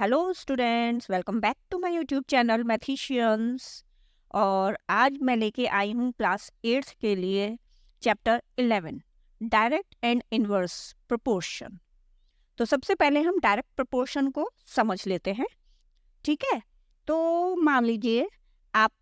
Hello students, welcome back to my YouTube channel Mathicians. और आज मैं लेके आई हूँ क्लास 8th के लिए chapter 11 direct and inverse proportion. तो सबसे पहले हम डायरेक्ट प्रोपोर्शन को समझ लेते हैं, ठीक है। तो मान लीजिए आप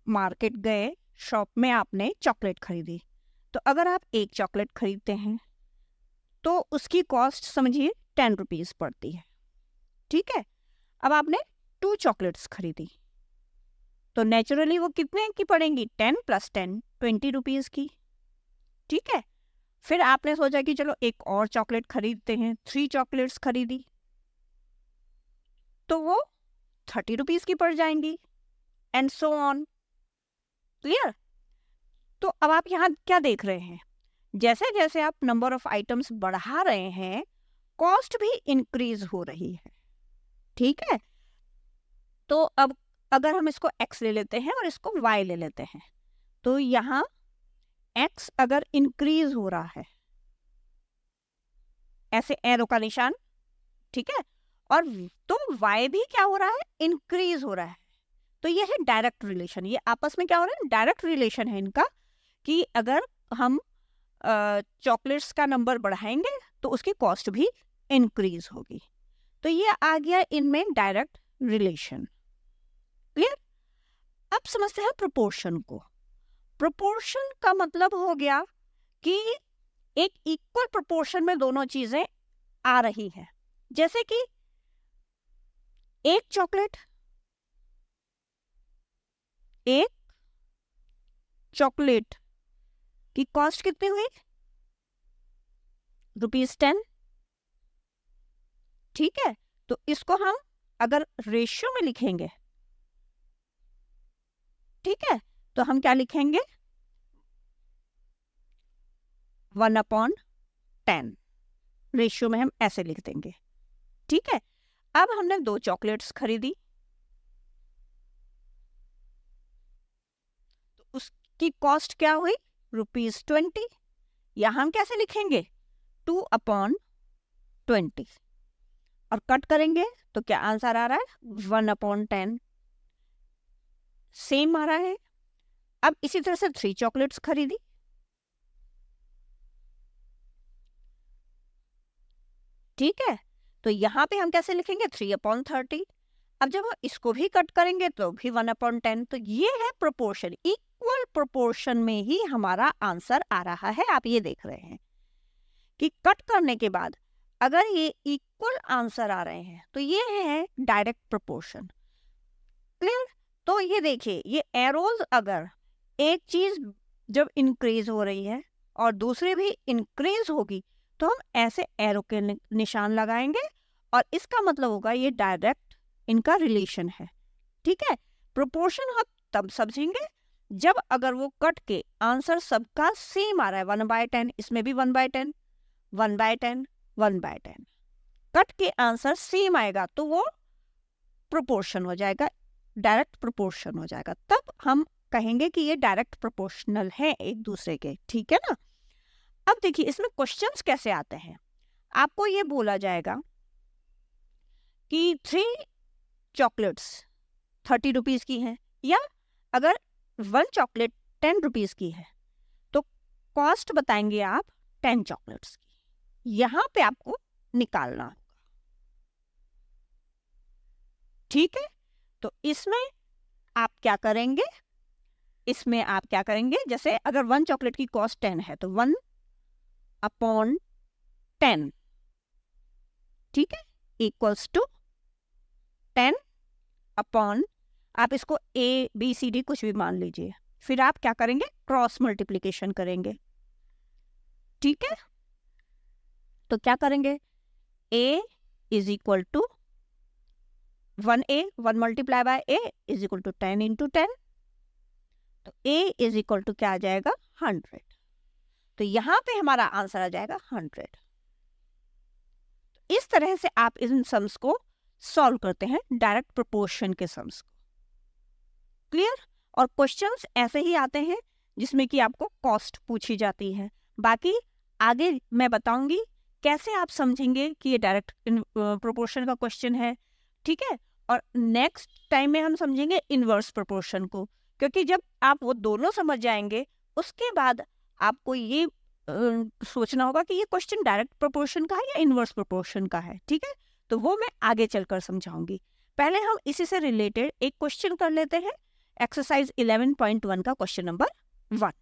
मार्केट गए, शॉप में आपने चॉकलेट खरीदी। तो अगर आप एक चॉकलेट खरीदते हैं तो उसकी कॉस्ट समझिए 10 रुपीज़ पड़ती है, ठीक है। अब आपने 2 चॉकलेट्स खरीदी तो नेचुरली वो कितने की पड़ेंगी? 10 + 10 20 रुपीज़ की, ठीक है। फिर आपने सोचा कि चलो एक और चॉकलेट खरीदते हैं, 3 चॉकलेट्स खरीदी तो वो 30 रुपीज़ की पड़ जाएंगी, एंड सो ऑन। क्लियर? तो अब आप यहाँ क्या देख रहे हैं? जैसे जैसे आप नंबर ऑफ आइटम्स बढ़ा रहे हैं, कॉस्ट भी इंक्रीज हो रही है, ठीक है। तो अब अगर हम इसको x ले लेते हैं और इसको y ले लेते हैं, तो यहाँ x अगर इंक्रीज हो रहा है, ऐसे एरो का निशान, ठीक है, और तो y भी क्या हो रहा है? इंक्रीज हो रहा है। तो ये है डायरेक्ट रिलेशन। ये आपस में क्या हो रहा है? डायरेक्ट रिलेशन है इनका, कि अगर हम चॉकलेट्स का नंबर बढ़ाएंगे तो उसकी कॉस्ट भी इंक्रीज होगी। तो ये आ गया इनमें डायरेक्ट रिलेशन। क्लियर? अब समझते हैं प्रोपोर्शन को। प्रोपोर्शन का मतलब हो गया कि एक इक्वल प्रोपोर्शन में दोनों चीजें आ रही है। जैसे कि एक चॉकलेट की कॉस्ट कितनी हुई? ₹10, ठीक है। तो इसको हम अगर रेशियो में लिखेंगे, ठीक है, तो हम क्या लिखेंगे? 1/10 रेशियो में हम ऐसे लिख देंगे, ठीक है। अब हमने 2 चॉकलेट्स खरीदी तो उसकी कॉस्ट क्या हुई? ₹20। यहां हम कैसे लिखेंगे? 2/20 और कट करेंगे तो क्या आंसर आ रहा है? 1/10 सेम आ रहा है। अब इसी तरह से 3 चॉकलेट्स खरीदी, ठीक है। तो यहाँ पे हम कैसे लिखेंगे? 3/30। अब जब हम इसको भी कट करेंगे तो भी 1/10। तो ये है प्रोपोर्शन। इक्वल प्रोपोर्शन में ही हमारा आंसर आ रहा है। आप ये देख रहे हैं कि कट करने के बाद अगर ये इक्वल आंसर आ रहे हैं तो ये है डायरेक्ट प्रोपोर्शन। क्लियर? तो ये देखिए, ये एरोज अगर एक चीज जब इंक्रीज हो रही है और दूसरी भी इंक्रीज होगी तो हम ऐसे एरो के निशान लगाएंगे और इसका मतलब होगा ये डायरेक्ट इनका रिलेशन है, ठीक है। प्रोपोर्शन हम तब समझेंगे जब अगर वो कट के आंसर सबका सेम आ रहा है, 1/10, इसमें भी 1/10, 1/10, 1/10, कट के आंसर सेम आएगा तो वो प्रोपोर्शन हो जाएगा, डायरेक्ट प्रोपोर्शन हो जाएगा। तब हम कहेंगे कि ये डायरेक्ट प्रोपोर्शनल है एक दूसरे के, ठीक है ना। अब देखिए इसमें क्वेश्चंस कैसे आते हैं। आपको ये बोला जाएगा कि 3 चॉकलेट्स 30 रुपीज की हैं, या अगर 1 चॉकलेट 10 रुपीज की है तो कॉस्ट बताएंगे आप 10 चॉकलेट्स की। यहां पे आपको निकालना होगा, ठीक है। तो इसमें आप क्या करेंगे? जैसे अगर 1 चॉकलेट की कॉस्ट 10 है तो 1/10, ठीक है, इक्वल्स टू 10 अपॉन, आप इसको ABCD कुछ भी मान लीजिए। फिर आप क्या करेंगे? क्रॉस मल्टीप्लीकेशन करेंगे, ठीक है। तो क्या करेंगे? A is equal to 1A, 1 multiply by A is equal to 10 × 10। तो A इज इक्वल टू क्या आ जाएगा? 100। तो यहां पे हमारा आंसर आ जाएगा 100। तो इस तरह से आप इन सम्स को सॉल्व करते हैं, डायरेक्ट प्रोपोर्शन के सम्स को। क्लियर? और क्वेश्चंस ऐसे ही आते हैं जिसमें कि आपको कॉस्ट पूछी जाती है। बाकी आगे मैं बताऊंगी कैसे आप समझेंगे कि ये डायरेक्ट प्रोपोर्शन का क्वेश्चन है, ठीक है। और नेक्स्ट टाइम में हम समझेंगे इनवर्स प्रोपोर्शन को, क्योंकि जब आप वो दोनों समझ जाएंगे उसके बाद आपको ये सोचना होगा कि ये क्वेश्चन डायरेक्ट प्रोपोर्शन का है या इनवर्स प्रोपोर्शन का है। ठीक है, तो वो मैं आगे चलकर समझाऊंगी। पहले हम इसी से रिलेटेड एक क्वेश्चन कर लेते हैं, एक्सरसाइज 11.1 का क्वेश्चन नंबर 1।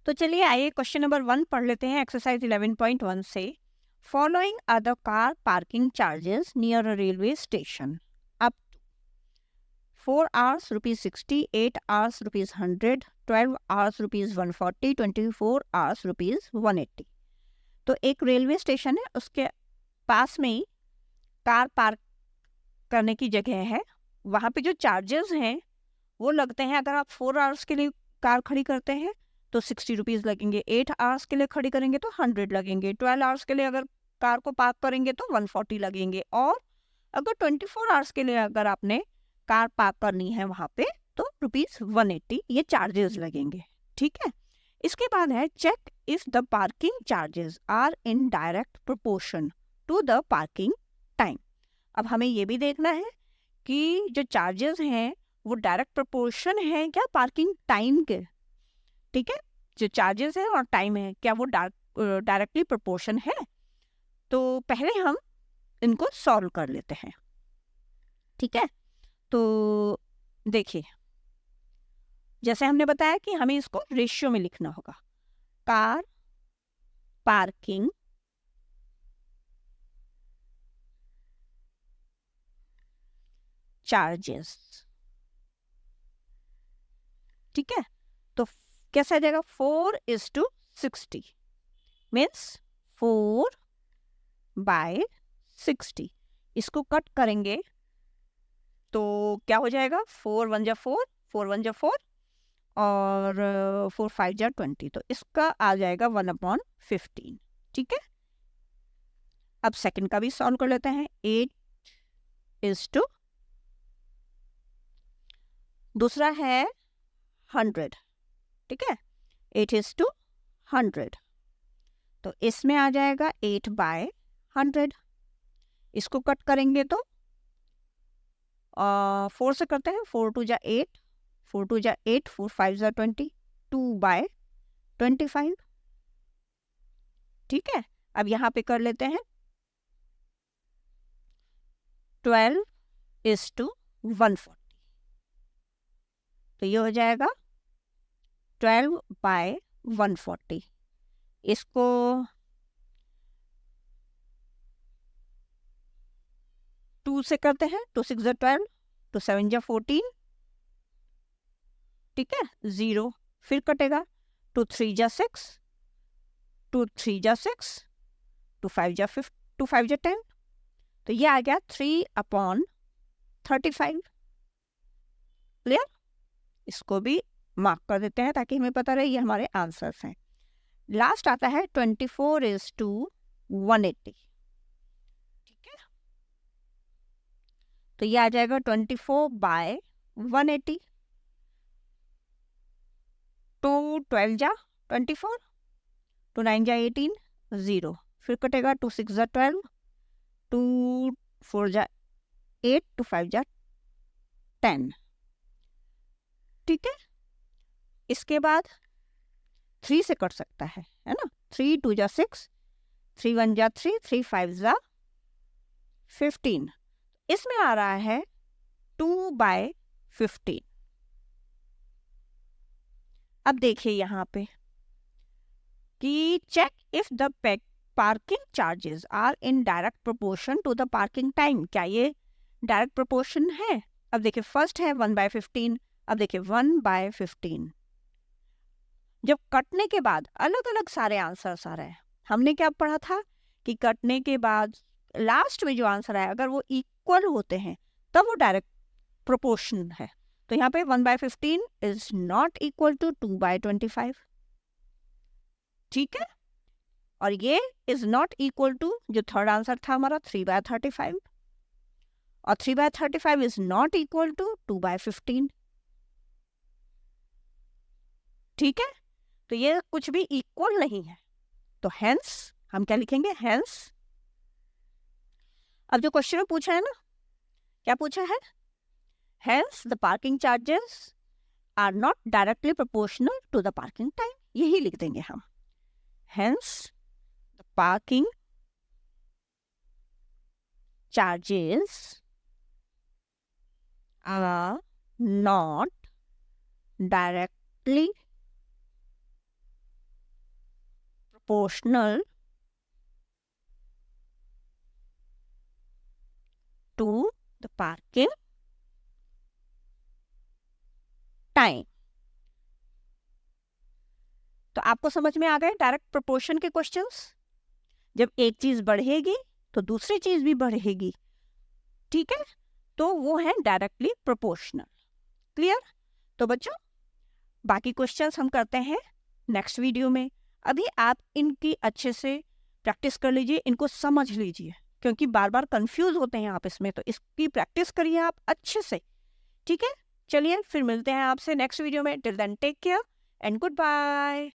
तो चलिए आइए क्वेश्चन नंबर 1 पढ़ लेते हैं एक्सरसाइज 11.1 से। Following are the car parking charges near a railway station up 4 hours ₹60, 8 hours ₹100, 12 hours ₹140, 24 hours ₹180। तो एक रेलवे स्टेशन है, उसके पास में ही कार पार्क करने की जगह है। वहाँ पे जो चार्जेस हैं वो लगते हैं, अगर आप 4 hours के लिए कार खड़ी करते हैं तो 60 रुपीज़ लगेंगे, 8 hours के लिए खड़ी करेंगे तो 100 लगेंगे, 12 hours के लिए अगर कार को पार्क करेंगे तो 140 लगेंगे, और अगर 24 hours के लिए अगर आपने कार पार्क करनी है वहाँ पे तो ₹180 ये चार्जेस लगेंगे। ठीक है, इसके बाद है check if the parking charges are in direct proportion to the parking time. अब हमें ये भी देखना है कि जो चार्जेस हैं वो डायरेक्ट प्रोपोर्शन है क्या पार्किंग टाइम के। ठीक है, जो चार्जेस है और टाइम है क्या वो डायरेक्टली प्रोपोर्शन है। तो पहले हम इनको सॉल्व कर लेते हैं। ठीक है, तो देखिए जैसे हमने बताया कि हमें इसको रेशियो में लिखना होगा, कार पार्किंग चार्जेस। ठीक है, तो कैसा आ जाएगा, 4:60 मीन्स 4/60। इसको कट करेंगे तो क्या हो जाएगा, 4 1 जा 4, 4 1 जा 4 और 4 5 जा 20, तो इसका आ जाएगा 1/15। ठीक है, अब सेकंड का भी सॉल्व कर लेते हैं। 8:, दूसरा है 100। ठीक है, 8:100, तो इसमें आ जाएगा 8/100। इसको कट करेंगे तो 4 से करते हैं, 4 2 जा 8, 4 2 जा 8, 4 5 जा 20, 2/25। ठीक है, अब यहाँ पे कर लेते हैं 12:140, तो ये हो जाएगा 12/140। इसको 2 से करते हैं, 2 6 जा 12, 2 7 जा 14। ठीक है, 0 फिर कटेगा, 2 3 जा 6, 2 3 जा 6, 2 5 जा 5, 2 5 जा 10, तो ये आ गया 3/35। क्लियर, इसको भी मार्क कर देते हैं ताकि हमें पता रहे ये हमारे आंसर्स हैं। लास्ट आता है 24:180। ठीक है, तो ये आ जाएगा 24/180। 2 12 जा 24, 2 9 जा 18, 0 फिर कटेगा, 2 6 जा 12, 2 4 जा 8, 2 5 जा 10। ठीक है, इसके बाद 3 से कट सकता है ना, 3 2 जा 6, 3 1 जा 3, 3 5 जा 15, इसमें आ रहा है 2/15। अब देखिए यहाँ पे कि check if the parking charges are in direct proportion to the parking time, क्या ये डायरेक्ट प्रोपोर्शन है। अब देखिए फर्स्ट है 1/15, अब देखिए 1/15। जब कटने के बाद अलग अलग सारे आंसर्स आ रहे हैं, हमने क्या पढ़ा था कि कटने के बाद लास्ट में जो आंसर आया अगर वो इक्वल होते हैं तब वो डायरेक्ट प्रोपोर्शन है। तो यहाँ पे 1/15 इज नॉट इक्वल टू 2/25। ठीक है, और ये इज नॉट इक्वल टू जो थर्ड आंसर था हमारा 3/35, और 3/35 इज नॉट इक्वल टू 2/15। ठीक है, तो ये कुछ भी इक्वल नहीं है, तो हेंस हम क्या लिखेंगे, हेंस। अब जो क्वेश्चन में पूछा है ना, क्या पूछा है? Hence the parking charges are not directly proportional to the parking time. यही लिख देंगे हम. Hence the parking charges are not directly proportional to the parking time. तो आपको समझ में आ गए डायरेक्ट प्रोपोर्शन के क्वेश्चंस? जब एक चीज बढ़ेगी तो दूसरी चीज भी बढ़ेगी, ठीक है? तो वो है डायरेक्टली प्रोपोर्शनल. क्लियर? तो बच्चों बाकी क्वेश्चंस हम करते हैं नेक्स्ट वीडियो में. अभी आप इनकी अच्छे से प्रैक्टिस कर लीजिए, इनको समझ लीजिए, क्योंकि बार बार कंफ्यूज होते हैं आप इसमें. तो इसकी प्रैक्टिस करिए आप अच्छे से, ठीक है? चलिए फिर मिलते हैं आपसे नेक्स्ट वीडियो में. Till then take care and good bye.